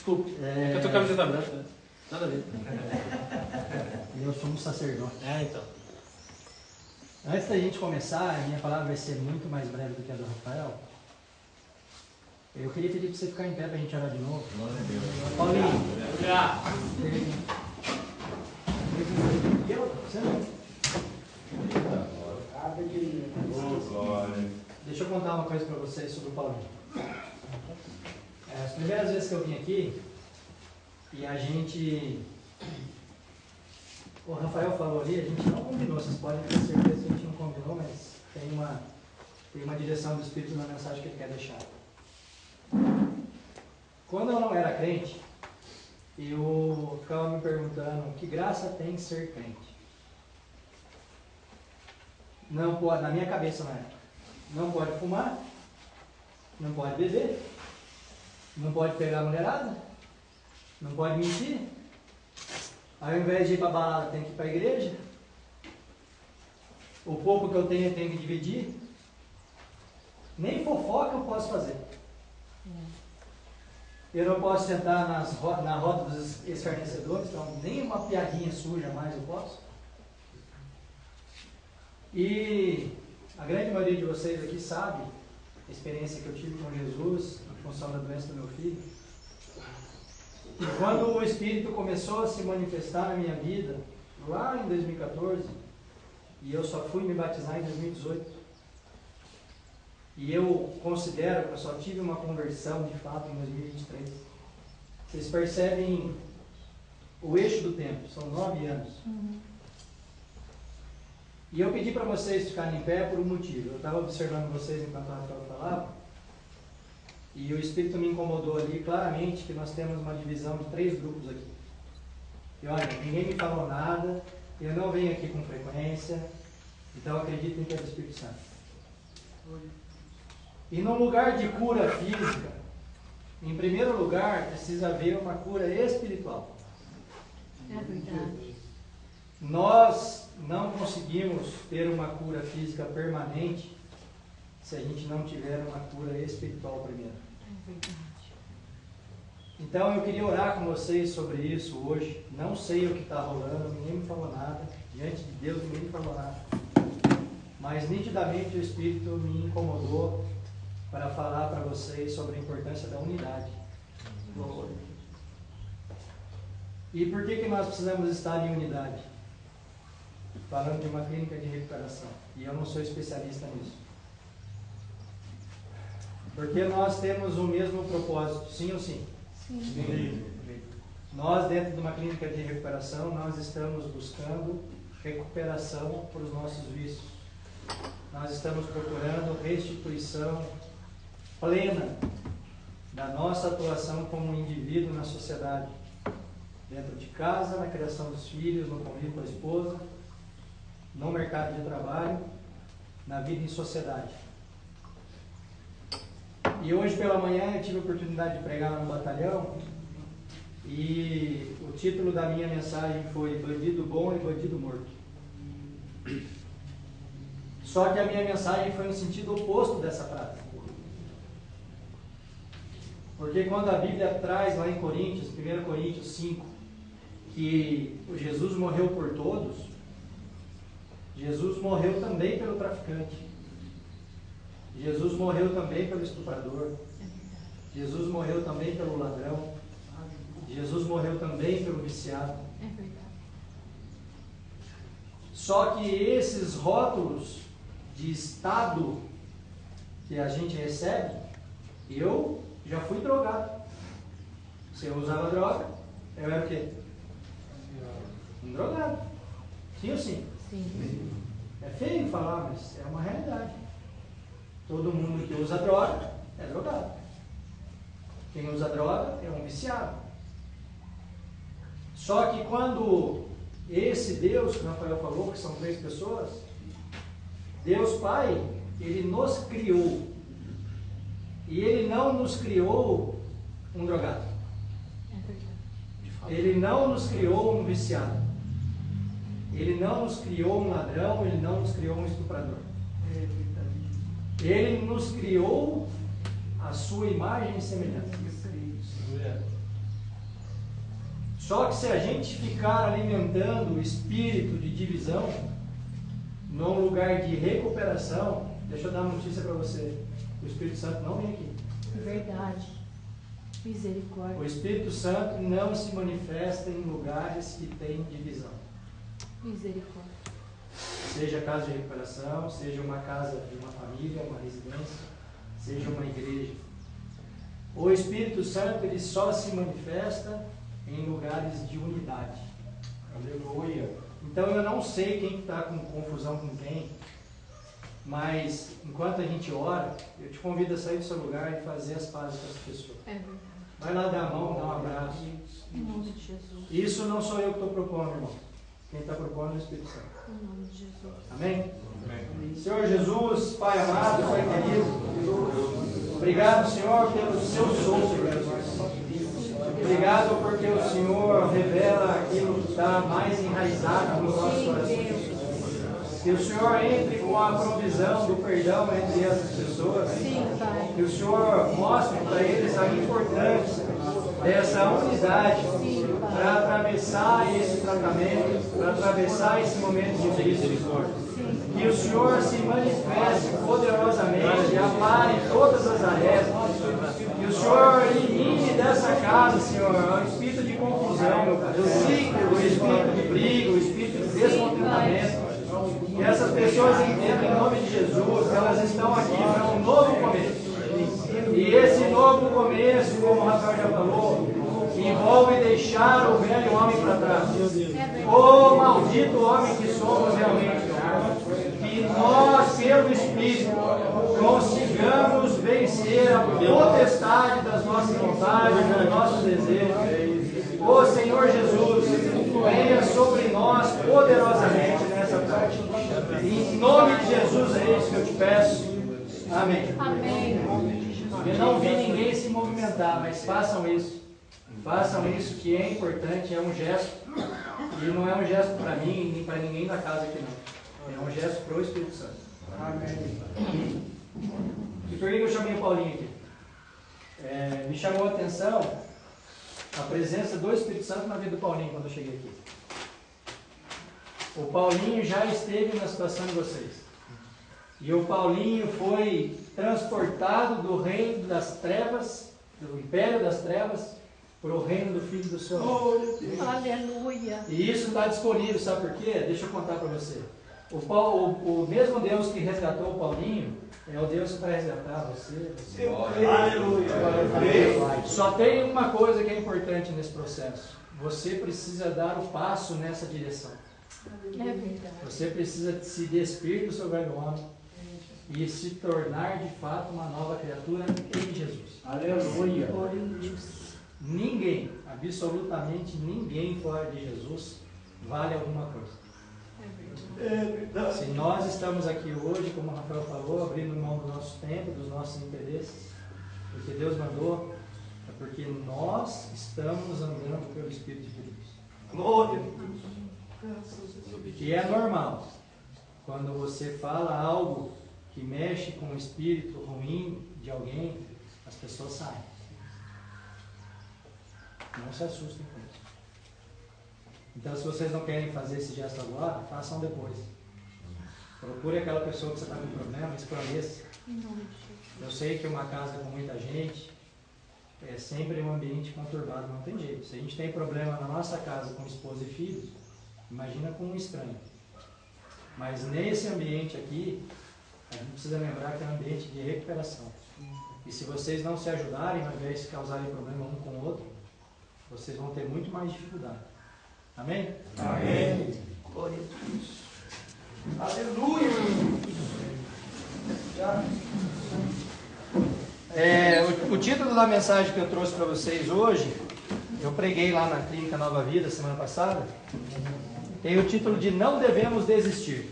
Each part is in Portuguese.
Desculpe, é que eu tô com a camiseta branca. Nada a ver. Eu sou um sacerdote. Então. Antes da gente começar, a minha palavra vai ser muito mais breve do que a do Rafael. Eu queria pedir para você ficar em pé para a gente orar de novo. Paulinho. Deixa eu contar uma coisa para vocês sobre o Paulinho. As primeiras vezes que eu vim aqui, e a gente... O Rafael falou ali, a gente não combinou, vocês podem ter certeza que a gente não combinou, mas tem uma direção do Espírito na mensagem que ele quer deixar. Quando eu não era crente, eu ficava me perguntando que graça tem ser crente. Não pode, na minha cabeça na época, não pode fumar, não pode beber, não pode pegar mulherada, não pode mentir. Ao invés de ir para a balada, tem que ir para a igreja. O pouco que eu tenho que dividir. Nem fofoca eu posso fazer. Eu não posso sentar na roda dos escarnecedores, então nem uma piadinha suja mais eu posso. E a grande maioria de vocês aqui sabe a experiência que eu tive com Jesus em função da doença do meu filho. E quando o Espírito começou a se manifestar na minha vida, lá em 2014, e eu só fui me batizar em 2018, e eu considero que eu só tive uma conversão de fato em 2023. Vocês percebem o eixo do tempo, são 9 anos. E eu pedi para vocês ficarem em pé por um motivo. Eu estava observando vocês enquanto o Rafael falava, e o Espírito me incomodou ali claramente que nós temos uma divisão de 3 grupos aqui. E olha, ninguém me falou nada, eu não venho aqui com frequência, então acreditem que é do Espírito Santo. E no lugar de cura física, em primeiro lugar, precisa haver uma cura espiritual. É verdade. Nós não conseguimos ter uma cura física permanente se a gente não tiver uma cura espiritual primeiro. É verdade. Então eu queria orar com vocês sobre isso hoje. Não sei o que está rolando, ninguém me falou nada. Diante de Deus ninguém me falou nada. Mas nitidamente o Espírito me incomodou para falar para vocês sobre a importância da unidade. E por que nós precisamos estar em unidade? Falando de uma clínica de recuperação. E eu não sou especialista nisso. Porque nós temos o mesmo propósito, sim ou sim? Sim. Nós, dentro de uma clínica de recuperação, nós estamos buscando recuperação para os nossos vícios. Nós estamos procurando restituição plena da nossa atuação como indivíduo na sociedade. Dentro de casa, na criação dos filhos, no convívio com a esposa, no mercado de trabalho, na vida em sociedade. E hoje pela manhã eu tive a oportunidade de pregar lá no batalhão e o título da minha mensagem foi Bandido Bom e Bandido Morto. Só que a minha mensagem foi no sentido oposto dessa frase. Porque quando a Bíblia traz lá em Coríntios, 1 Coríntios 5, que o Jesus morreu por todos, Jesus morreu também pelo traficante. Jesus morreu também pelo estuprador. Jesus morreu também pelo ladrão. Jesus morreu também pelo viciado. É verdade. Só que esses rótulos de estado que a gente recebe, eu já fui drogado. Se eu usava droga, eu era o quê? Um drogado. Sim ou sim? Sim. É feio falar, mas é uma realidade. Todo mundo que usa droga é drogado. Quem usa droga é um viciado. Só que quando esse Deus que o Rafael falou, que são 3 pessoas, Deus Pai, Ele nos criou. E Ele não nos criou um drogado. É verdade. Ele não nos criou um viciado. Ele não nos criou um ladrão, Ele não nos criou um estuprador. Ele nos criou a sua imagem e semelhança. Só que se a gente ficar alimentando o espírito de divisão, num lugar de recuperação, deixa eu dar uma notícia para você. O Espírito Santo não vem aqui. Verdade. Misericórdia. O Espírito Santo não se manifesta em lugares que têm divisão. Misericórdia. Seja casa de recuperação, seja uma casa de uma família, uma residência, seja uma igreja. O Espírito Santo ele só se manifesta em lugares de unidade. Aleluia. Então eu não sei quem está com confusão com quem, mas enquanto a gente ora, eu te convido a sair do seu lugar e fazer as pazes com as pessoas. É verdade. Vai lá dar a mão, dar um abraço. Em nome de Jesus. Isso não sou eu que estou propondo, irmão. Quem está propondo é o Espírito Santo. Em nome de Jesus. Amém? Amém. Senhor Jesus, Pai amado, Pai querido, obrigado, Senhor, pelo seu sopro. Obrigado porque o Senhor revela aquilo que está mais enraizado no nosso coração. Que o Senhor entre com a provisão do perdão entre essas pessoas. Sim, Pai. Que o Senhor mostre para eles a importância dessa unidade para atravessar esse tratamento, para atravessar esse momento de crise. Que o Senhor se manifeste poderosamente, apare todas as arestas. Que o Senhor elimine dessa casa, Senhor, o espírito de confusão, o espírito de briga, o espírito de descontentamento. Que essas pessoas entendam em nome de Jesus que elas estão aqui para um novo começo. E esse novo começo, como o Rafael já falou, envolve deixar o velho homem para trás. Ô maldito homem que somos realmente. Que nós, pelo Espírito, consigamos vencer a potestade das nossas vontades, dos nossos desejos. Ô Senhor Jesus, venha sobre nós poderosamente nessa tarde. Em nome de Jesus é isso que eu te peço. Amém. Amém. Eu não vi ninguém se movimentar, mas façam isso. Façam isso que é importante, é um gesto. E não é um gesto para mim, nem para ninguém da casa aqui não. É um gesto para o Espírito Santo. Amém. E por que eu chamei o Paulinho aqui? Me chamou a atenção a presença do Espírito Santo na vida do Paulinho quando eu cheguei aqui. O Paulinho já esteve na situação de vocês. E o Paulinho foi transportado do reino das trevas, do império das trevas, para o reino do Filho do seu amor. Aleluia. E isso está disponível, sabe por quê? Deixa eu contar para você. O mesmo Deus que resgatou o Paulinho é o Deus que vai resgatar você. Aleluia. Só tem uma coisa que é importante nesse processo. Você precisa dar o passo nessa direção. É verdade. Você precisa se despir do seu velho homem e se tornar de fato uma nova criatura em Jesus. Aleluia. Ninguém, absolutamente ninguém fora de Jesus vale alguma coisa. Se nós estamos aqui hoje, como o Rafael falou, abrindo mão do nosso tempo, dos nossos interesses, porque Deus mandou, é porque nós estamos andando pelo Espírito de Deus. Glória. E é normal, quando você fala algo que mexe com o espírito ruim de alguém, as pessoas saem. Não se assustem com isso. Então, se vocês não querem fazer esse gesto agora, façam depois. Procure aquela pessoa que você está com problema, esclareça. Eu sei que uma casa com muita gente é sempre um ambiente conturbado, não tem jeito. Se a gente tem problema na nossa casa com esposa e filhos, imagina com um estranho. Mas nesse ambiente aqui, a gente precisa lembrar que é um ambiente de recuperação. E se vocês não se ajudarem, ao invés de causarem problema um com o outro, vocês vão ter muito mais dificuldade. Amém? Amém. Glória a Deus. Aleluia. O título da mensagem que eu trouxe para vocês hoje, eu preguei lá na Clínica Nova Vida semana passada, tem o título de Não Devemos Desistir.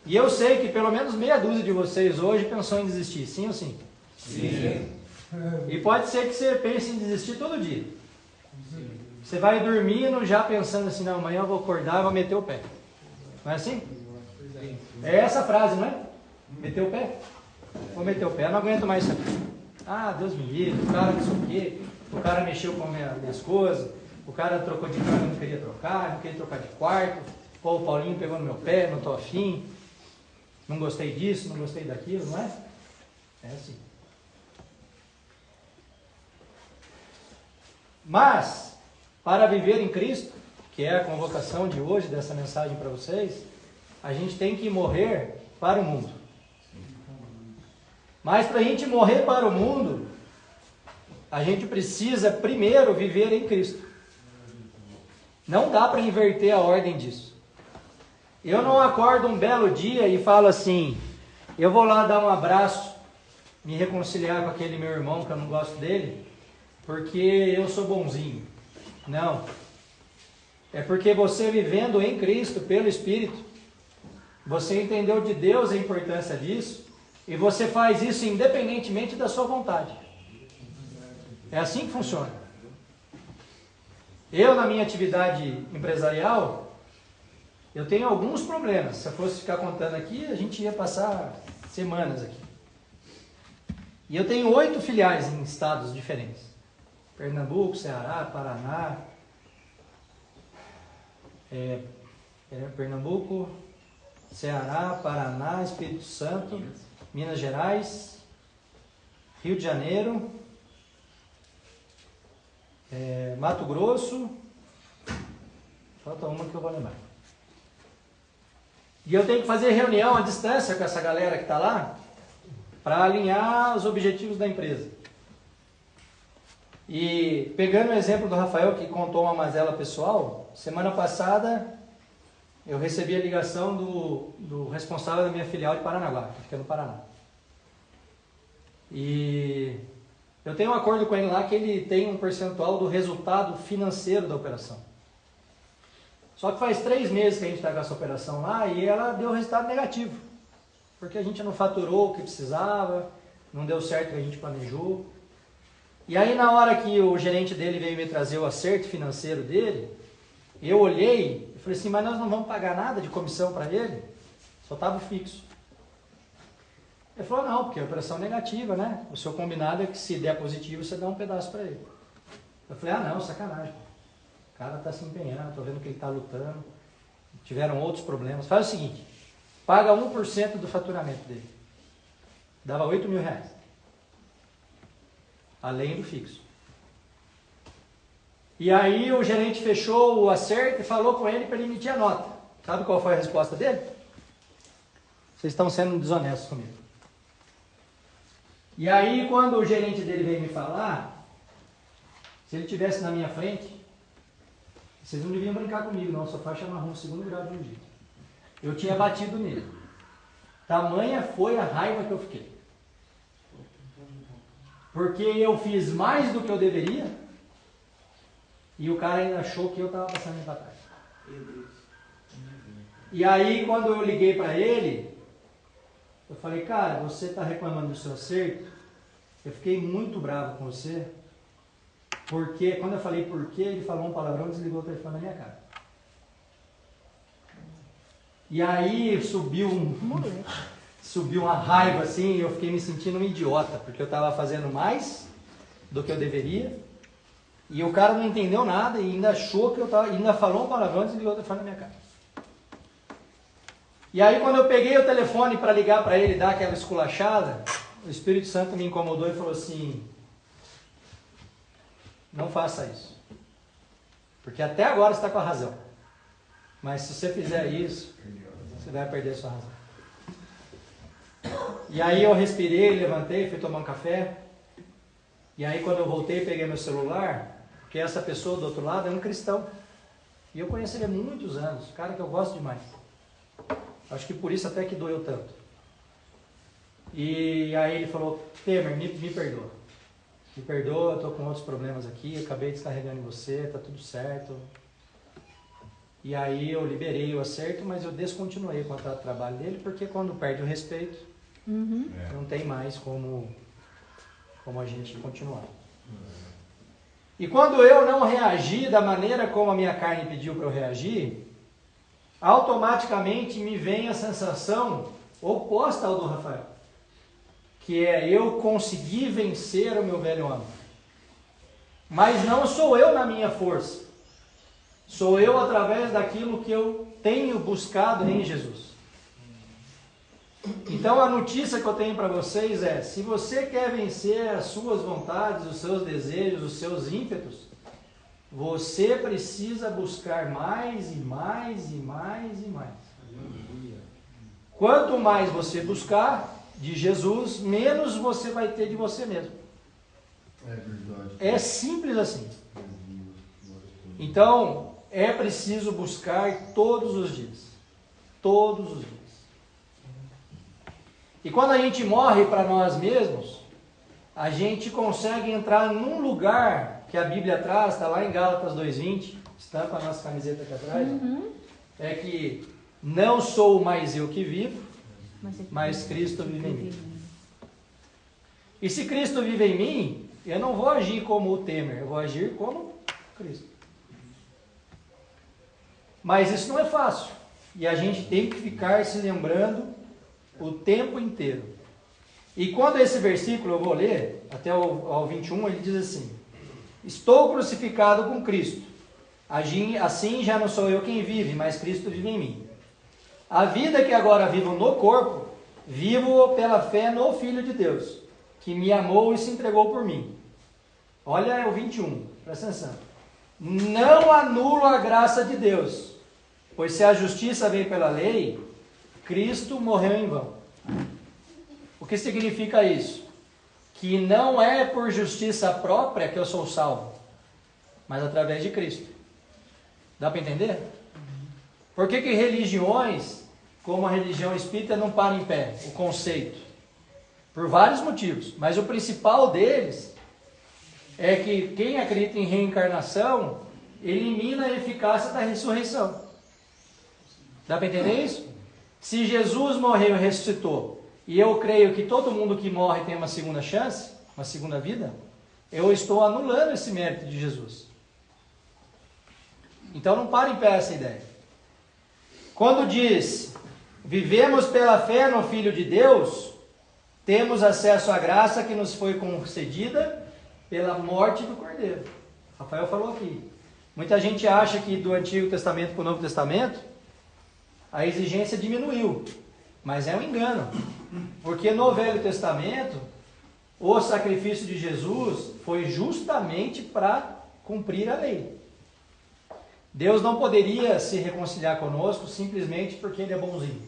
E eu sei que pelo menos meia dúzia de vocês hoje pensou em desistir, sim ou sim? Sim. E pode ser que você pense em desistir todo dia. Você vai dormindo já pensando assim, não, amanhã eu vou acordar e vou meter o pé. Não é assim? É essa a frase, não é? Meter o pé? Vou meter o pé, não aguento mais isso aqui. Ah, Deus me livre, o cara não sei o quê, o cara mexeu com minhas coisas, o cara trocou de carro, não queria trocar de quarto, pô, o Paulinho pegou no meu pé, não tô afim, não gostei disso, não gostei daquilo, não é? É assim. Mas, para viver em Cristo, que é a convocação de hoje, dessa mensagem para vocês, a gente tem que morrer para o mundo. Mas para a gente morrer para o mundo, a gente precisa primeiro viver em Cristo. Não dá para inverter a ordem disso. Eu não acordo um belo dia e falo assim, eu vou lá dar um abraço, me reconciliar com aquele meu irmão que eu não gosto dele, porque eu sou bonzinho. Não. É porque você vivendo em Cristo, pelo Espírito, você entendeu de Deus a importância disso, e você faz isso independentemente da sua vontade. É assim que funciona. Eu, na minha atividade empresarial, eu tenho alguns problemas. Se eu fosse ficar contando aqui, a gente ia passar semanas aqui. E eu tenho 8 filiais em estados diferentes. Pernambuco, Ceará, Paraná, Pernambuco, Ceará, Paraná, Espírito Santo, Minas Gerais, Rio de Janeiro, Mato Grosso, falta uma que eu vou lembrar. E eu tenho que fazer reunião à distância com essa galera que está lá, para alinhar os objetivos da empresa. E pegando o exemplo do Rafael, que contou uma mazela pessoal, semana passada eu recebi a ligação do responsável da minha filial de Paranaguá, que fica no Paraná. E eu tenho um acordo com ele lá que ele tem um percentual do resultado financeiro da operação. Só que faz 3 meses que a gente está com essa operação lá e ela deu resultado negativo. Porque a gente não faturou o que precisava, não deu certo o que a gente planejou. E aí na hora que o gerente dele veio me trazer o acerto financeiro dele, eu olhei e falei assim, mas nós não vamos pagar nada de comissão para ele? Só estava fixo. Ele falou, não, porque é operação negativa, né? O seu combinado é que se der positivo, você dá um pedaço para ele. Eu falei, ah não, sacanagem. O cara está se empenhando, estou vendo que ele está lutando. Tiveram outros problemas. Faz o seguinte, paga 1% do faturamento dele. Dava R$8 mil. Além do fixo. E aí o gerente fechou o acerto e falou com ele para ele emitir a nota. Sabe qual foi a resposta dele? Vocês estão sendo desonestos comigo. E aí quando o gerente dele veio me falar, se ele estivesse na minha frente, vocês não deviam brincar comigo não, só faixa marrom, 2º grau de jiu-jitsu. Eu tinha batido nele. Tamanha foi a raiva que eu fiquei. Porque eu fiz mais do que eu deveria e o cara ainda achou que eu estava passando ele para trás. E aí quando eu liguei para ele, eu falei, cara, você está reclamando do seu acerto? Eu fiquei muito bravo com você, porque quando eu falei por quê, ele falou um palavrão e desligou o telefone na minha cara. E aí subiu uma raiva assim, e eu fiquei me sentindo um idiota, porque eu estava fazendo mais do que eu deveria, e o cara não entendeu nada, e ainda achou que eu estava, ainda falou um palavrão e desligou o telefone na minha cara. E aí quando eu peguei o telefone para ligar para ele, dar aquela esculachada, o Espírito Santo me incomodou e falou assim, não faça isso, porque até agora você está com a razão, mas se você fizer isso, você vai perder a sua razão. E aí eu respirei, levantei, fui tomar um café, e aí quando eu voltei, peguei meu celular, porque essa pessoa do outro lado é um cristão, e eu conheço ele há muitos anos, um cara que eu gosto demais. Acho que por isso até que doeu tanto. E aí ele falou, Temer, me perdoa. Me perdoa, eu estou com outros problemas aqui, acabei descarregando em você, está tudo certo. E aí eu liberei o acerto, mas eu descontinuei o contrato de trabalho dele, porque quando perde o respeito, não tem mais como a gente continuar. E quando eu não reagi da maneira como a minha carne pediu para eu reagir, automaticamente me vem a sensação oposta ao do Rafael, que é eu conseguir vencer o meu velho homem. Mas não sou eu na minha força, Sou eu através daquilo que eu tenho buscado em Jesus. Então a notícia que eu tenho para vocês é: se você quer vencer as suas vontades, os seus desejos, os seus ímpetos, você precisa buscar mais e mais e mais e mais. Quanto mais você buscar de Jesus, menos você vai ter de você mesmo. É verdade. É simples assim. Então, é preciso buscar todos os dias. Todos os dias. E quando a gente morre para nós mesmos, a gente consegue entrar num lugar que a Bíblia traz, está lá em Gálatas 2:20, está com a nossa camiseta aqui atrás, é que não sou mais eu que vivo, mas Cristo vive em mim. E se Cristo vive em mim, eu não vou agir como o Temer, eu vou agir como Cristo. Mas isso não é fácil. E a gente tem que ficar se lembrando o tempo inteiro. E quando esse versículo eu vou ler, até ao 21, ele diz assim: estou crucificado com Cristo. Assim já não sou eu quem vive, mas Cristo vive em mim. A vida que agora vivo no corpo, vivo pela fé no Filho de Deus, que me amou e se entregou por mim. Olha o 21, presta atenção. Não anulo a graça de Deus, pois se a justiça vem pela lei, Cristo morreu em vão. O que significa isso? Que não é por justiça própria que eu sou salvo, mas através de Cristo. Dá para entender? Por que religiões, como a religião espírita, não param em pé? O conceito. Por vários motivos, mas o principal deles é que quem acredita em reencarnação elimina a eficácia da ressurreição. Dá para entender isso? Se Jesus morreu e ressuscitou, e eu creio que todo mundo que morre tem uma segunda chance, uma segunda vida, eu estou anulando esse mérito de Jesus. Então não para em pé essa ideia. Quando diz, vivemos pela fé no Filho de Deus, temos acesso à graça que nos foi concedida pela morte do Cordeiro. Rafael falou aqui. Muita gente acha que do Antigo Testamento para o Novo Testamento, a exigência diminuiu. Mas é um engano. Porque no Velho Testamento, o sacrifício de Jesus foi justamente para cumprir a lei. Deus não poderia se reconciliar conosco simplesmente porque Ele é bonzinho.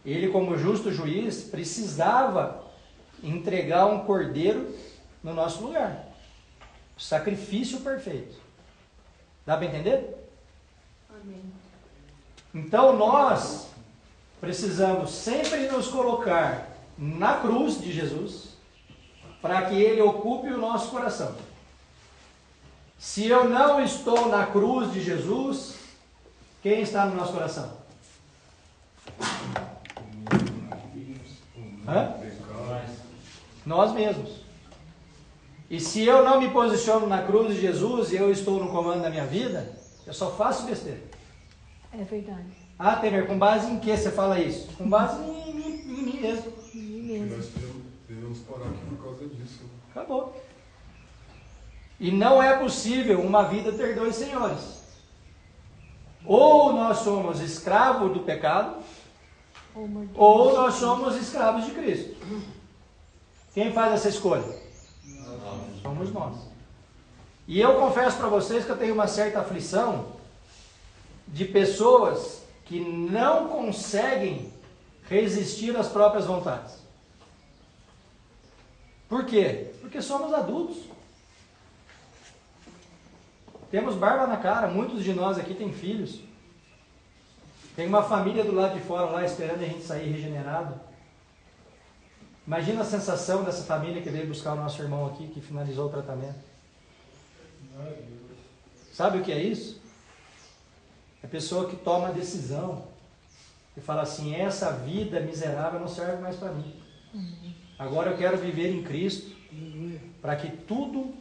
Ele, como justo juiz, precisava entregar um cordeiro no nosso lugar. O sacrifício perfeito. Dá para entender? Amém. Então nós precisamos sempre nos colocar na cruz de Jesus para que Ele ocupe o nosso coração. Se eu não estou na cruz de Jesus, quem está no nosso coração? Hã? Nós mesmos. E se eu não me posiciono na cruz de Jesus e eu estou no comando da minha vida, eu só faço besteira. É verdade. Ah, Temer, com base em que você fala isso? Com base em mim mesmo. Em mim Nós mesmo. devemos parar aqui por causa disso. Acabou. E não é possível uma vida ter dois senhores. Ou nós somos escravos do pecado, ou nós somos escravos de Cristo. Quem faz essa escolha? Somos nós. E eu confesso para vocês que eu tenho uma certa aflição de pessoas que não conseguem resistir às próprias vontades. Por quê? Porque somos adultos. Temos barba na cara, muitos de nós aqui têm filhos. Tem uma família do lado de fora lá esperando a gente sair regenerado. Imagina a sensação dessa família que veio buscar o nosso irmão aqui, que finalizou o tratamento. Sabe o que é isso? É a pessoa que toma a decisão e fala assim, essa vida miserável não serve mais para mim. Agora eu quero viver em Cristo para que tudo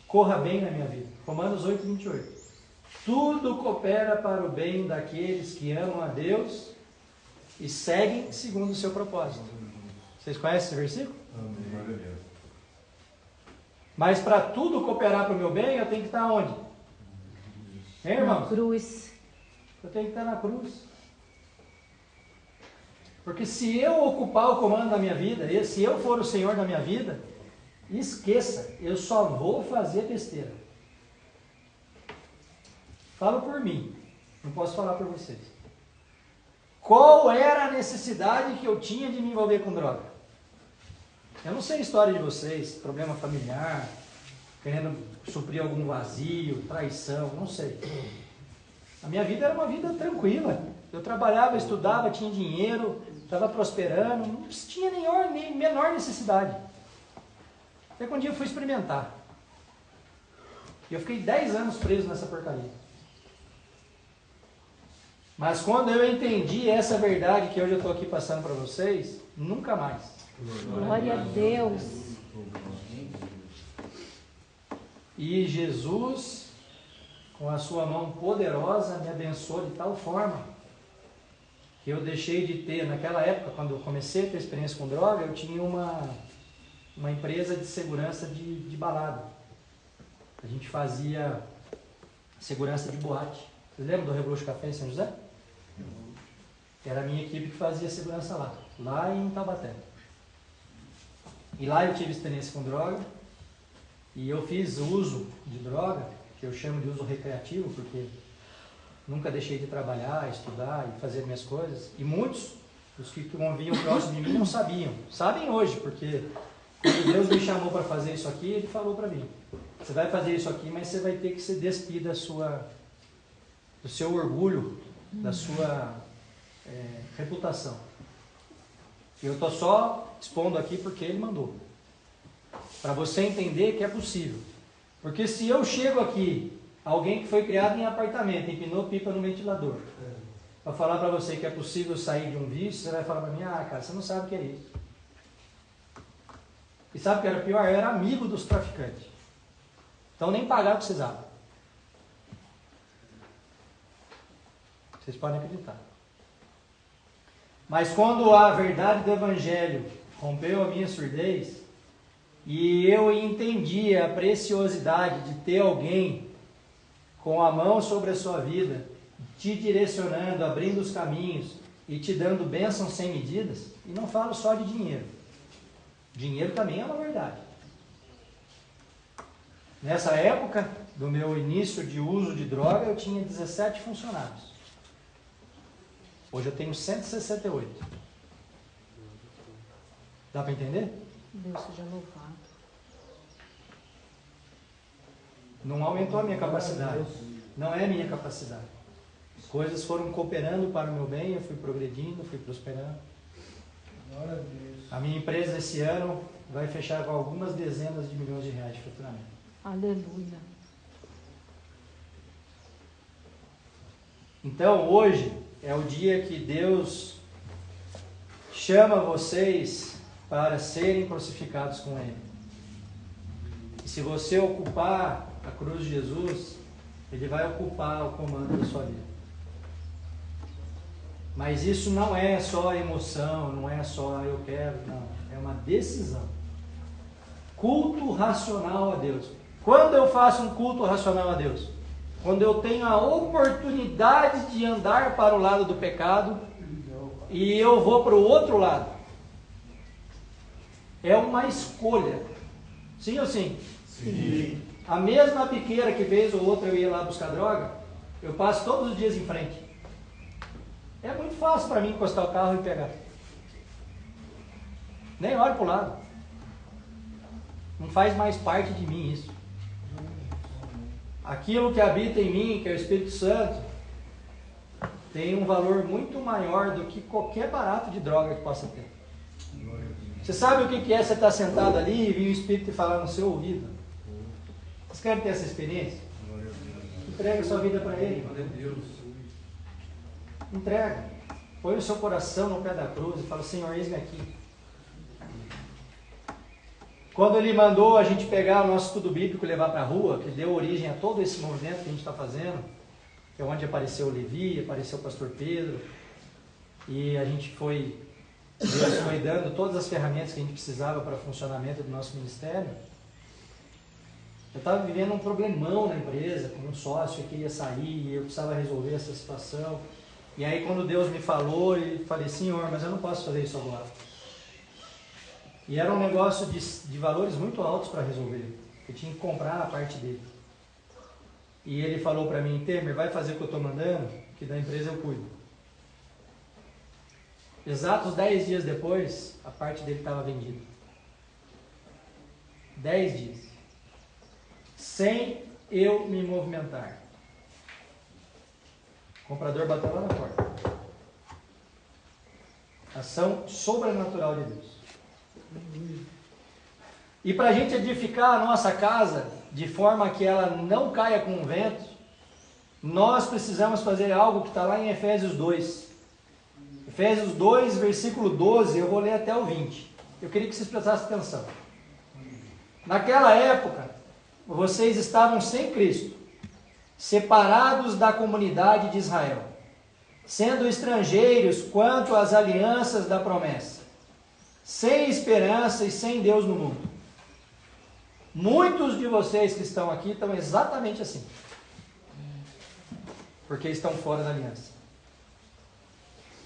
corra bem na minha vida. Romanos 8, 28. Tudo coopera para o bem daqueles que amam a Deus e seguem segundo o seu propósito. Vocês conhecem esse versículo? Amém. Mas para tudo cooperar para o meu bem, eu tenho que estar onde? Hein, Na irmão? cruz. Eu tenho que estar na cruz. Porque se eu ocupar o comando da minha vida, se eu for o Senhor da minha vida, esqueça, eu só vou fazer besteira. Falo por mim, não posso falar por vocês. Qual era a necessidade que eu tinha de me envolver com droga? Eu não sei a história de vocês, problema familiar, querendo suprir algum vazio, traição, não sei. A minha vida era uma vida tranquila. Eu trabalhava, estudava, tinha dinheiro, estava prosperando, não tinha nem menor necessidade. Até que um dia eu fui experimentar. E eu fiquei 10 anos preso nessa porcaria. Mas quando eu entendi essa verdade que hoje eu estou aqui passando para vocês, nunca mais. Glória a Deus. E Jesus, com a sua mão poderosa, me abençoou de tal forma que eu deixei de ter, naquela época, quando eu comecei a ter experiência com droga, eu tinha uma empresa de segurança de balada. A gente fazia segurança de boate. Vocês lembram do Revolution Café em São José? Era a minha equipe que fazia segurança lá em Taubaté. E lá eu tive experiência com droga, e eu fiz uso de droga, que eu chamo de uso recreativo, porque nunca deixei de trabalhar, estudar e fazer minhas coisas. E muitos, os que conviviam próximo de mim, não sabiam. Sabem hoje, porque quando Deus me chamou para fazer isso aqui, Ele falou para mim: você vai fazer isso aqui, mas você vai ter que se despir do seu orgulho, da sua reputação. Eu estou só expondo aqui porque Ele mandou, para você entender que é possível. Porque se eu chego aqui, alguém que foi criado em apartamento, empinou pipa no ventilador, para falar para você que é possível sair de um vício, você vai falar para mim: ah, cara, você não sabe o que é isso. E sabe o que era pior? Eu era amigo dos traficantes. Então nem pagar precisava. Vocês podem acreditar. Mas quando a verdade do Evangelho rompeu a minha surdez, e eu entendi a preciosidade de ter alguém com a mão sobre a sua vida, te direcionando, abrindo os caminhos e te dando bênçãos sem medidas, e não falo só de dinheiro. Dinheiro também é uma verdade. Nessa época do meu início de uso de droga, eu tinha 17 funcionários. Hoje eu tenho 168. Dá para entender? Deus seja louvado. Não aumentou a minha capacidade. Não é a minha capacidade. As coisas foram cooperando para o meu bem, eu fui progredindo, fui prosperando. Glória a Deus. A minha empresa esse ano vai fechar com algumas dezenas de milhões de reais de faturamento. Aleluia. Então hoje é o dia que Deus chama vocês para serem crucificados com Ele. E se você ocupar a cruz de Jesus, Ele vai ocupar o comando da sua vida. Mas isso não é só emoção, não é só eu quero, não. É uma decisão. Culto racional a Deus. Quando eu faço um culto racional a Deus? Quando eu tenho a oportunidade de andar para o lado do pecado e eu vou para o outro lado. É uma escolha. Sim ou sim? Sim. A mesma piqueira que vez ou outra eu ia lá buscar droga, eu passo todos os dias em frente. É muito fácil para mim encostar o carro e pegar. Nem olho para o lado. Não faz mais parte de mim isso. Aquilo que habita em mim, que é o Espírito Santo, tem um valor muito maior do que qualquer barato de droga que possa ter. Você sabe o que é você estar sentado ali e vir o Espírito falar no seu ouvido? Vocês querem ter essa experiência? Entrega sua vida para Ele. Entrega. Põe o seu coração no pé da cruz e fala: Senhor, eis-me aqui. Quando Ele mandou a gente pegar o nosso estudo bíblico e levar para a rua, que deu origem a todo esse movimento que a gente está fazendo, que é onde apareceu o Levi, apareceu o pastor Pedro, e a gente Deus foi dando todas as ferramentas que a gente precisava para o funcionamento do nosso ministério. Eu estava vivendo um problemão na empresa, com um sócio que ia sair e eu precisava resolver essa situação. E aí quando Deus me falou, eu falei, Senhor, mas eu não posso fazer isso agora. E era um negócio de valores muito altos para resolver. Eu tinha que comprar a parte dele. E ele falou para mim, Temer, vai fazer o que eu estou mandando, que da empresa eu cuido. Exatos 10 dias depois, a parte dele estava vendida. 10 dias. Sem eu me movimentar. O comprador bateu lá na porta. Ação sobrenatural de Deus. E para a gente edificar a nossa casa de forma que ela não caia com o vento, nós precisamos fazer algo que está lá em Efésios 2. Efésios 2, versículo 12, eu vou ler até o 20. Eu queria que vocês prestassem atenção. Naquela época, vocês estavam sem Cristo, separados da comunidade de Israel, sendo estrangeiros quanto às alianças da promessa, sem esperança e sem Deus no mundo. Muitos de vocês que estão aqui estão exatamente assim, porque estão fora da aliança.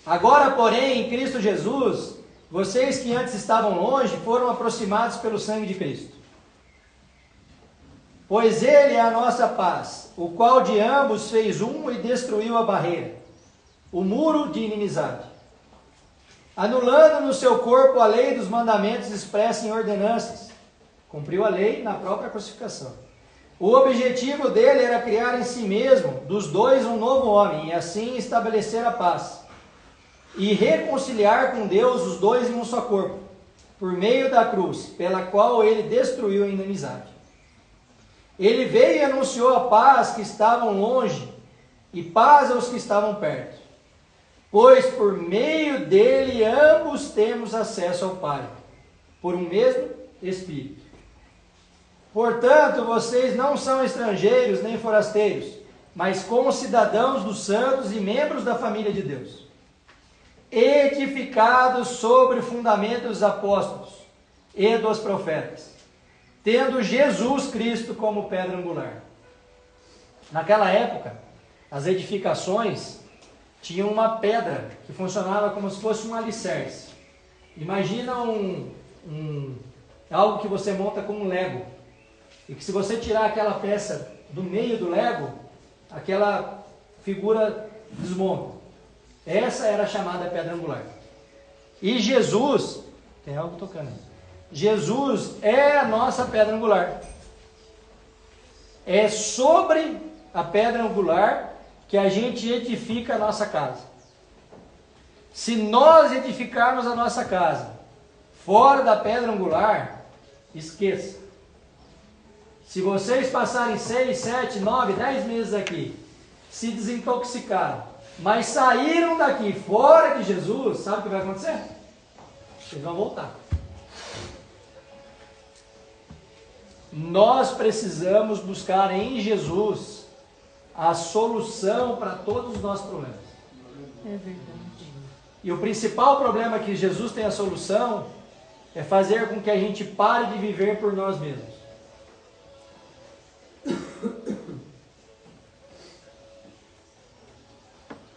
Agora, porém, em Cristo Jesus, vocês que antes estavam longe foram aproximados pelo sangue de Cristo. Pois Ele é a nossa paz, o qual de ambos fez um e destruiu a barreira, o muro de inimizade, anulando no seu corpo a lei dos mandamentos expressa em ordenanças. Cumpriu a lei na própria crucificação. O objetivo dele era criar em si mesmo, dos dois, um novo homem, e assim estabelecer a paz, e reconciliar com Deus os dois em um só corpo, por meio da cruz, pela qual ele destruiu a inimizade. Ele veio e anunciou a paz que estavam longe, e paz aos que estavam perto. Pois por meio dele ambos temos acesso ao Pai, por um mesmo Espírito. Portanto, vocês não são estrangeiros nem forasteiros, mas concidadãos dos santos e membros da família de Deus, edificados sobre o fundamento dos apóstolos e dos profetas, tendo Jesus Cristo como pedra angular. Naquela época, as edificações tinham uma pedra que funcionava como se fosse um alicerce. Imagina algo que você monta com um Lego, e que se você tirar aquela peça do meio do Lego, aquela figura desmonta. Essa era a chamada pedra angular. E Jesus, tem algo tocando aí. Jesus é a nossa pedra angular. É sobre a pedra angular que a gente edifica a nossa casa. Se nós edificarmos a nossa casa fora da pedra angular, esqueça. Se vocês passarem 6, 7, 9, 10 meses aqui, se desintoxicaram, mas saíram daqui fora de Jesus, sabe o que vai acontecer? Vocês vão voltar. Nós precisamos buscar em Jesus a solução para todos os nossos problemas. É verdade. E o principal problema que Jesus tem a solução é fazer com que a gente pare de viver por nós mesmos.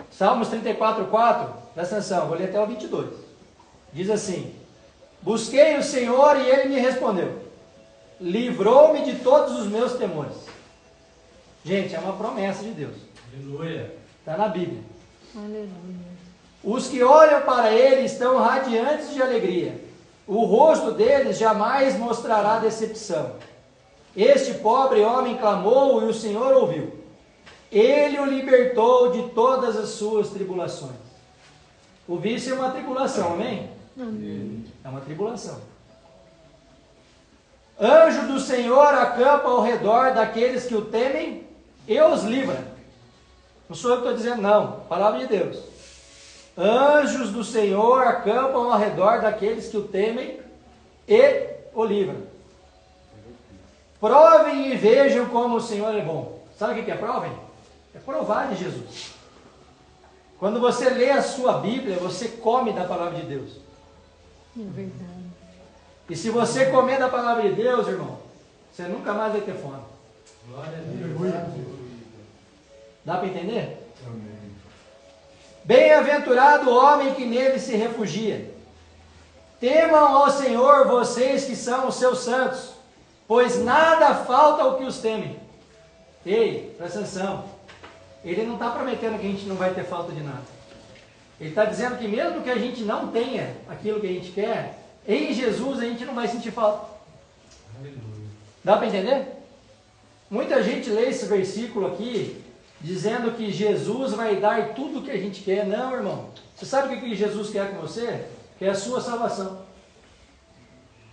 Salmos 34:4, presta atenção, vou ler até o 22. Diz assim: busquei o Senhor e Ele me respondeu, livrou-me de todos os meus temores. Gente, é uma promessa de Deus. Aleluia. Está na Bíblia. Aleluia. Os que olham para Ele estão radiantes de alegria. O rosto deles jamais mostrará decepção. Este pobre homem clamou e o Senhor ouviu. Ele o libertou de todas as suas tribulações. O vício é uma tribulação, amém? Amém. É uma tribulação. Anjo do Senhor acampa ao redor daqueles que o temem e os livra. Não sou eu que estou dizendo, não. Palavra de Deus. Anjos do Senhor acampam ao redor daqueles que o temem e o livram. Provem e vejam como o Senhor é bom. Sabe o que é provem? É provar de Jesus. Quando você lê a sua Bíblia, você come da palavra de Deus. É verdade. E se você comer da palavra de Deus, irmão, Você nunca mais vai ter fome. Glória a Deus. Dá para entender? Amém. Bem-aventurado o homem que nele se refugia. Temam ao Senhor vocês que são os seus santos, pois nada falta ao que os temem. Ei, presta atenção. Ele não está prometendo que a gente não vai ter falta de nada. Ele está dizendo que mesmo que a gente não tenha aquilo que a gente quer, em Jesus a gente não vai sentir falta. Dá para entender? Muita gente lê esse versículo aqui dizendo que Jesus vai dar tudo o que a gente quer. Não, irmão. Você sabe o que Jesus quer com você? Quer a sua salvação.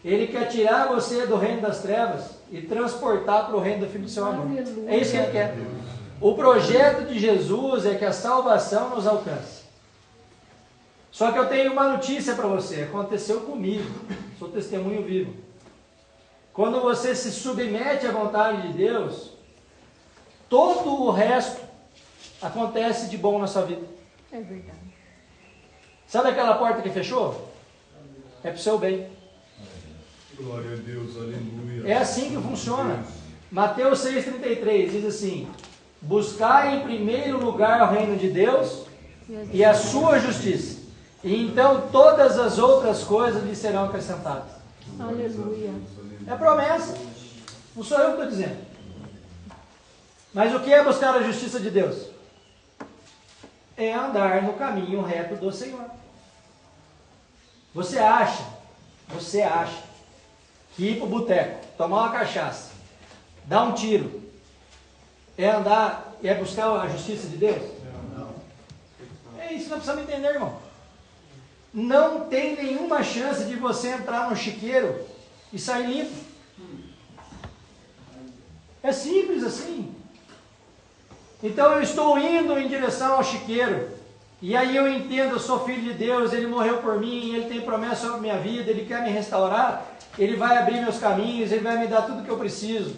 Ele quer tirar você do reino das trevas e transportar para o reino do Filho do seu amor. É isso que ele quer. O projeto de Jesus é que a salvação nos alcance. Só que eu tenho uma notícia para você. Aconteceu comigo. Sou testemunho vivo. Quando você se submete à vontade de Deus, todo o resto acontece de bom na sua vida. É verdade. Sabe aquela porta que fechou? É para o seu bem. Glória a Deus, aleluia. É assim que funciona. Mateus 6,33 diz assim: buscai em primeiro lugar o reino de Deus e a sua justiça, e então todas as outras coisas lhe serão acrescentadas. Aleluia. É promessa. Não sou eu que estou dizendo. Mas o que é buscar a justiça de Deus? É andar no caminho reto do Senhor. Você acha que ir para o boteco, tomar uma cachaça, dar um tiro, é buscar a justiça de Deus? Não. É isso que nós precisamos entender, irmão. Não tem nenhuma chance de você entrar no chiqueiro e sair limpo. É simples assim. Então eu estou indo em direção ao chiqueiro, e aí eu entendo, eu sou filho de Deus, Ele morreu por mim, Ele tem promessa sobre a minha vida, Ele quer me restaurar, Ele vai abrir meus caminhos, Ele vai me dar tudo que eu preciso.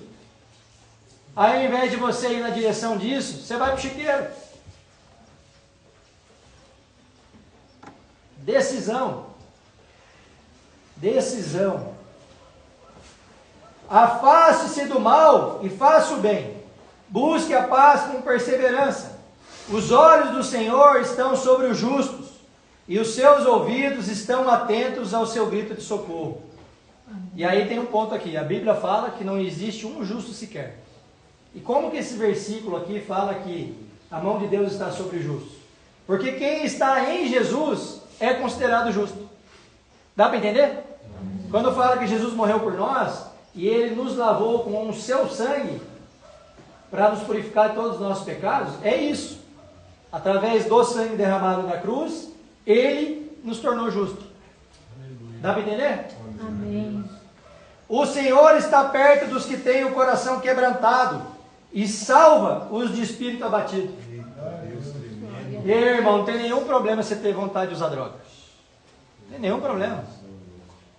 Aí ao invés de você ir na direção disso, você vai para o chiqueiro. Decisão. Afaste-se do mal e faça o bem. Busque a paz com perseverança. Os olhos do Senhor estão sobre os justos, e os seus ouvidos estão atentos ao seu grito de socorro. E aí tem um ponto aqui. A Bíblia fala que não existe um justo sequer. E como que esse versículo aqui fala que a mão de Deus está sobre os justos? Porque quem está em Jesus é considerado justo. Dá para entender? Quando fala que Jesus morreu por nós, e Ele nos lavou com o seu sangue, para nos purificar de todos os nossos pecados, é isso. Através do sangue derramado na cruz, Ele nos tornou justo. Dá para entender? Amém. O Senhor está perto dos que têm o coração quebrantado e salva os de espírito abatido. E aí, irmão, não tem nenhum problema você ter vontade de usar droga. Não tem nenhum problema.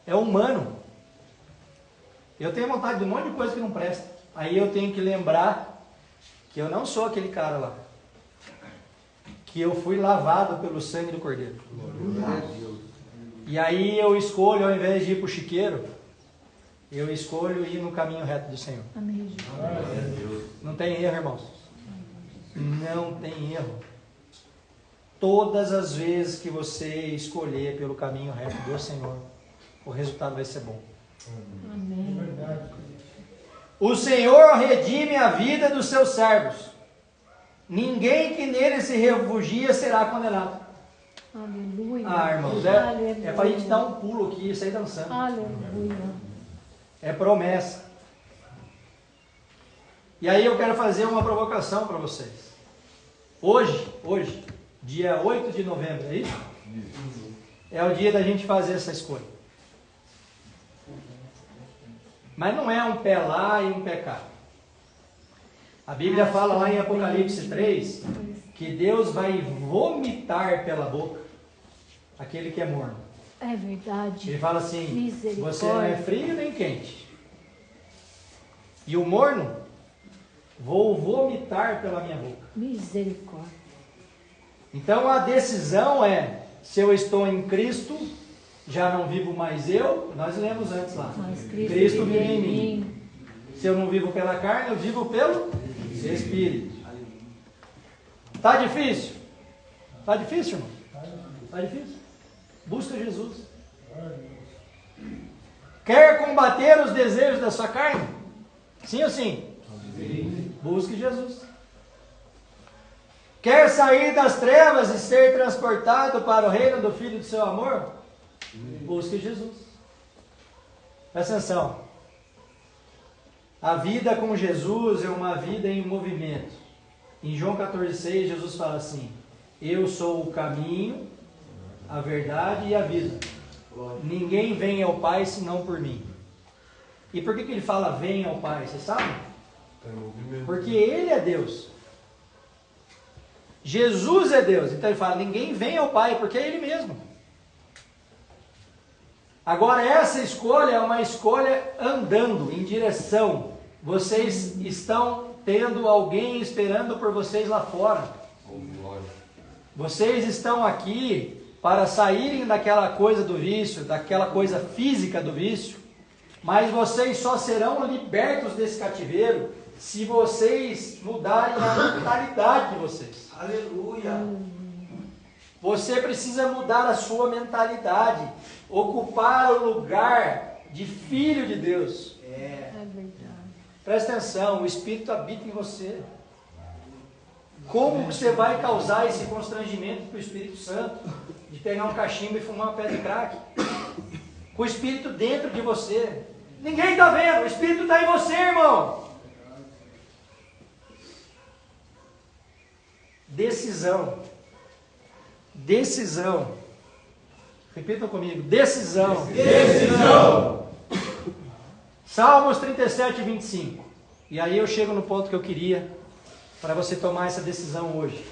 É humano. Eu tenho vontade de um monte de coisa que não presta. Aí eu tenho que lembrar que eu não sou aquele cara lá. Que eu fui lavado pelo sangue do Cordeiro. E aí eu escolho, ao invés de ir para o chiqueiro, eu escolho ir no caminho reto do Senhor. Amém, Jesus. Não tem erro, irmãos. Não tem erro. Todas as vezes que você escolher pelo caminho reto do Senhor, o resultado vai ser bom. Amém. O Senhor redime a vida dos seus servos. Ninguém que nele se refugia será condenado. Aleluia. Ah, irmãos, é para a gente dar um pulo aqui e sair dançando. Aleluia. É promessa. E aí eu quero fazer uma provocação para vocês. Hoje, dia 8 de novembro, é isso? É o dia da gente fazer essa escolha. Mas não é um pé lá e um pé cá. A Bíblia fala lá em Apocalipse 3 que Deus vai vomitar pela boca aquele que é morno. É verdade. Ele fala assim: Misericórdia. você não é frio nem quente. E o morno, vou vomitar pela minha boca. Misericórdia. Então a decisão é: se eu estou em Cristo, já não vivo mais eu. Nós lemos antes lá. Mas Cristo vive em mim. se eu não vivo pela carne, eu vivo pelo Espírito. Tá difícil? Tá difícil, irmão? Tá difícil? Busca Jesus. Quer combater os desejos da sua carne? Sim ou sim? Busque Jesus. Quer sair das trevas e ser transportado para o reino do Filho do seu amor? Busque Jesus. Presta atenção. A vida com Jesus é uma vida em movimento. Em João 14,6, Jesus fala assim: eu sou o caminho, a verdade e a vida. Ninguém vem ao Pai senão por mim. E por que ele fala vem ao Pai? Você sabe? Porque Ele é Deus. Jesus é Deus. Então ele fala, ninguém vem ao Pai, porque é Ele mesmo. Agora essa escolha é uma escolha andando em direção. Vocês estão tendo alguém esperando por vocês lá fora. Vocês estão aqui para saírem daquela coisa do vício, daquela coisa física do vício, mas vocês só serão libertos desse cativeiro se vocês mudarem a mentalidade de vocês. Aleluia. Você precisa mudar a sua mentalidade, ocupar o lugar de filho de Deus. É verdade. Presta atenção, o Espírito habita em você. Como você vai causar esse constrangimento para o Espírito Santo? De pegar um cachimbo e fumar uma pedra de crack? Com o Espírito dentro de você. Ninguém está vendo, o Espírito está em você, irmão. Decisão. Decisão. Repitam comigo. Decisão. Decisão. Salmos 37, 25. E aí eu chego no ponto que eu queria para você tomar essa decisão hoje.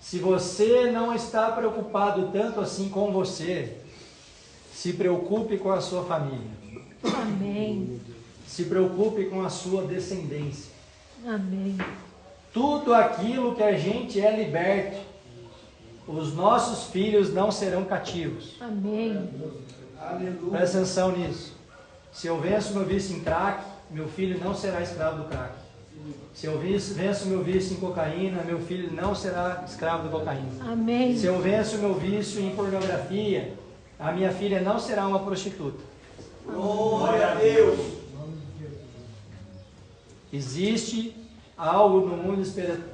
Se você não está preocupado tanto assim com você, se preocupe com a sua família. Amém. Se preocupe com a sua descendência. Amém. Tudo aquilo que a gente é liberto, os nossos filhos não serão cativos. Amém. Aleluia. Presta atenção nisso. Se eu venço meu vício em crack, meu filho não será escravo do crack. Se eu venço meu vício em cocaína, meu filho não será escravo da cocaína. Amém. Se eu venço meu vício em pornografia, a minha filha não será uma prostituta. Glória a Deus. Existe algo no mundo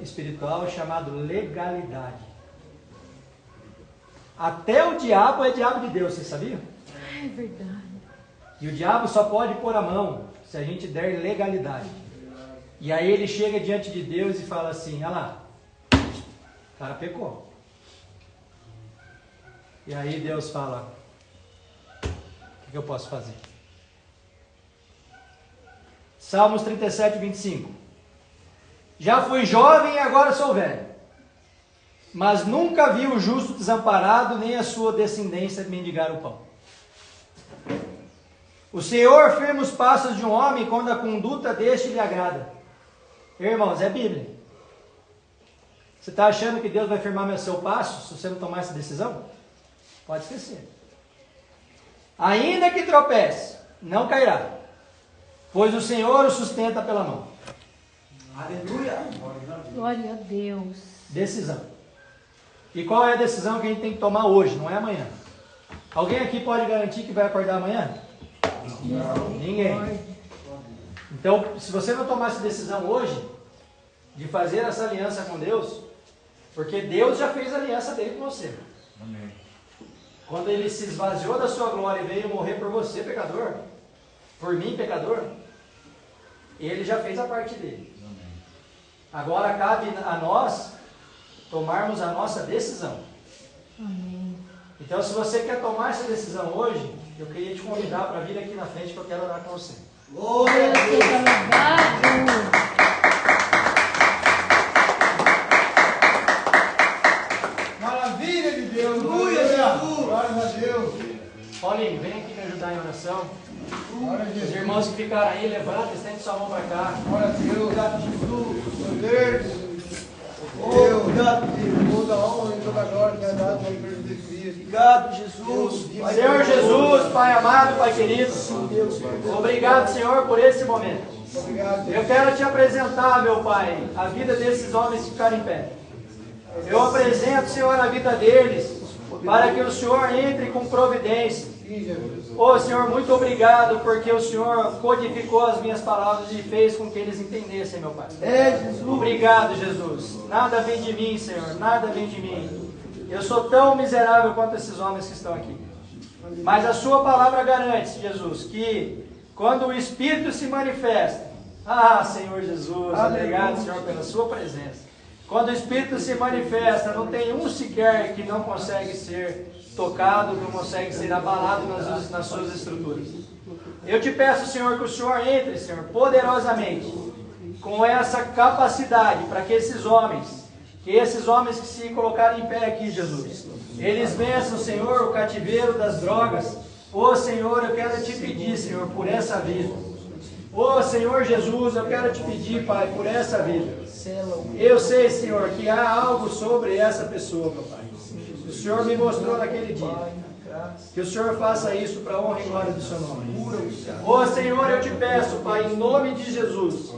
espiritual chamado legalidade. Até o diabo é diabo de Deus, você sabia? É verdade. E o diabo só pode pôr a mão se a gente der legalidade. E aí ele chega diante de Deus e fala assim, olha lá, o cara pecou. E aí Deus fala, o que eu posso fazer? Salmos 37, 25. Já fui jovem e agora sou velho, mas nunca vi o justo desamparado, nem a sua descendência mendigar o pão. O Senhor firma os passos de um homem quando a conduta deste lhe agrada. Irmãos, é Bíblia. Você está achando que Deus vai firmar o seu passo se você não tomar essa decisão? Pode esquecer. Ainda que tropece, não cairá, pois o Senhor o sustenta pela mão. Aleluia. Glória a Deus. Decisão. E qual é a decisão que a gente tem que tomar hoje, não é amanhã? Alguém aqui pode garantir que vai acordar amanhã? Não. Ninguém. Então, se você não tomar essa decisão hoje, de fazer essa aliança com Deus, porque Deus já fez a aliança dele com você. Amém. Quando ele se esvaziou da sua glória e veio morrer por você, pecador, por mim, pecador, ele já fez a parte dele. Amém. Agora cabe a nós tomarmos a nossa decisão. Amém. Então, se você quer tomar essa decisão hoje, eu queria te convidar para vir aqui na frente que eu quero orar com você. Glória a Deus Deus. seja louvado. Maravilha de Deus. Aleluia, Jesus. Glória a Deus. Paulinho, vem aqui me ajudar em oração. Glória a Os Jesus. irmãos que ficaram aí, levanta, estende sua mão para cá. Glória a Deus. Jesus. Meu Deus. Obrigado, Deus. Toda a honra e toda a glória que é dada no nome de Cristo. Obrigado, Jesus. Pai Senhor amoroso. Jesus, Pai amado, Pai querido, obrigado, Senhor, por esse momento. Obrigado, Deus. Eu quero te apresentar, meu Pai, a vida desses homens que ficaram em pé. Eu apresento, Senhor, a vida deles, para que o Senhor entre com providência. Sim, Jesus. Ô Senhor, muito obrigado, porque o Senhor codificou as minhas palavras e fez com que eles entendessem, meu Pai. Jesus. Obrigado, Jesus. Nada vem de mim, Senhor, nada vem de mim. Eu sou tão miserável quanto esses homens que estão aqui. Mas a sua palavra garante, Jesus, que quando o Espírito se manifesta, Senhor Jesus, obrigado, Senhor, pela sua presença. Quando o Espírito se manifesta, não tem um sequer que não consegue ser tocado, não consegue ser abalado nas suas estruturas. Eu te peço, Senhor, que o Senhor entre, Senhor, poderosamente, com essa capacidade, para que esses homens que se colocarem em pé aqui, Jesus, eles vençam, Senhor, o cativeiro das drogas. Ô Senhor, eu quero te pedir, Senhor, por essa vida. Ô Senhor Jesus, eu quero te pedir, Pai, por essa vida. Eu sei, Senhor, que há algo sobre essa pessoa, meu Pai. O Senhor me mostrou naquele dia. Que o Senhor faça isso para a honra e glória do seu nome. Ô Senhor, eu te peço, Pai, em nome de Jesus,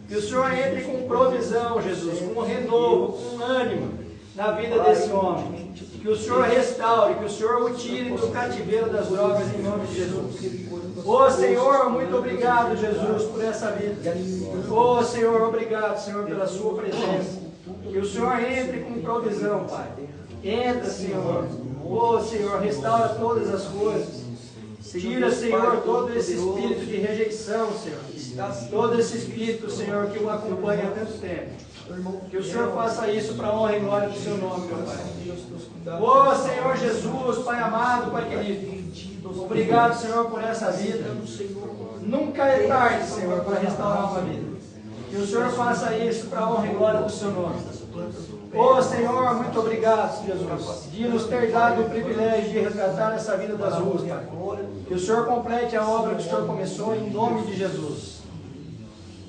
que o Senhor entre com provisão, Jesus, com renovo, com ânimo na vida desse homem. Que o Senhor restaure, que o Senhor o tire do cativeiro das drogas em nome de Jesus. Ô Senhor, muito obrigado, Jesus, por essa vida. Ô Senhor, obrigado, Senhor, pela sua presença. Que o Senhor entre com provisão, Pai. Entra, Senhor. Ô Senhor, restaura todas as coisas. Tira, Senhor, todo esse espírito de rejeição, Senhor. Todo esse espírito, Senhor, que o acompanha há tanto tempo. Que o Senhor faça isso para a honra e glória do seu nome, meu Pai. Ô Senhor Jesus, Pai amado, Pai querido. Obrigado, Senhor, por essa vida. Nunca é tarde, Senhor, para restaurar uma vida. Que o Senhor faça isso para a honra e glória do seu nome. Ô Senhor, muito obrigado, Jesus, de nos ter dado o privilégio de resgatar essa vida das ruas, Pai. Que o Senhor complete a obra que o Senhor começou em nome de Jesus.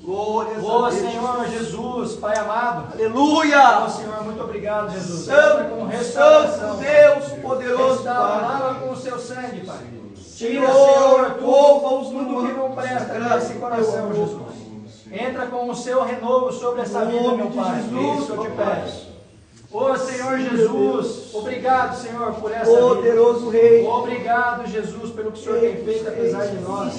Glória Ô a Deus. Senhor Jesus, Pai amado. Aleluia. Ô Senhor, muito obrigado, Jesus. Santo, Com restauração, Santo Deus poderoso, restaura, Pai. lava com o seu sangue, Pai. Tira, Senhor, Senhor, louva-os tudo no que não presta graça, nesse coração, teu Jesus. Entra com o seu renovo sobre essa Em vida, nome meu de Pai. Jesus, É isso que eu te papai. peço. Ô Senhor Jesus, obrigado, Senhor, por essa Poderoso vida. Rei. Obrigado, Jesus, pelo que o Senhor tem feito apesar de nós.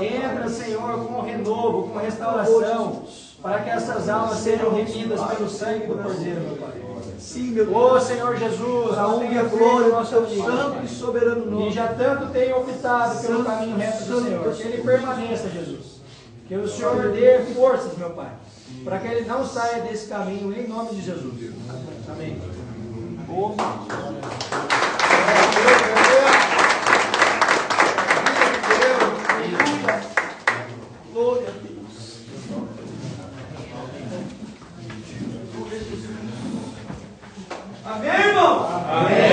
Entra, Senhor, com renovo, com restauração, para que essas almas sejam remidas pelo sangue do Cordeiro, meu Pai. Sim, meu Ô Deus. Senhor Jesus, A honra e tenha a feito glória do nosso seu amigo, santo Pai. e soberano E nome. já tanto tem optado pelo Santo, caminho reto do santo, Senhor. Que ele santo. permaneça, Jesus. Que o Senhor dê forças, meu Pai, para que ele não saia desse caminho, em nome de Jesus. Amém. Glória a Deus. Amém, irmão? Amém.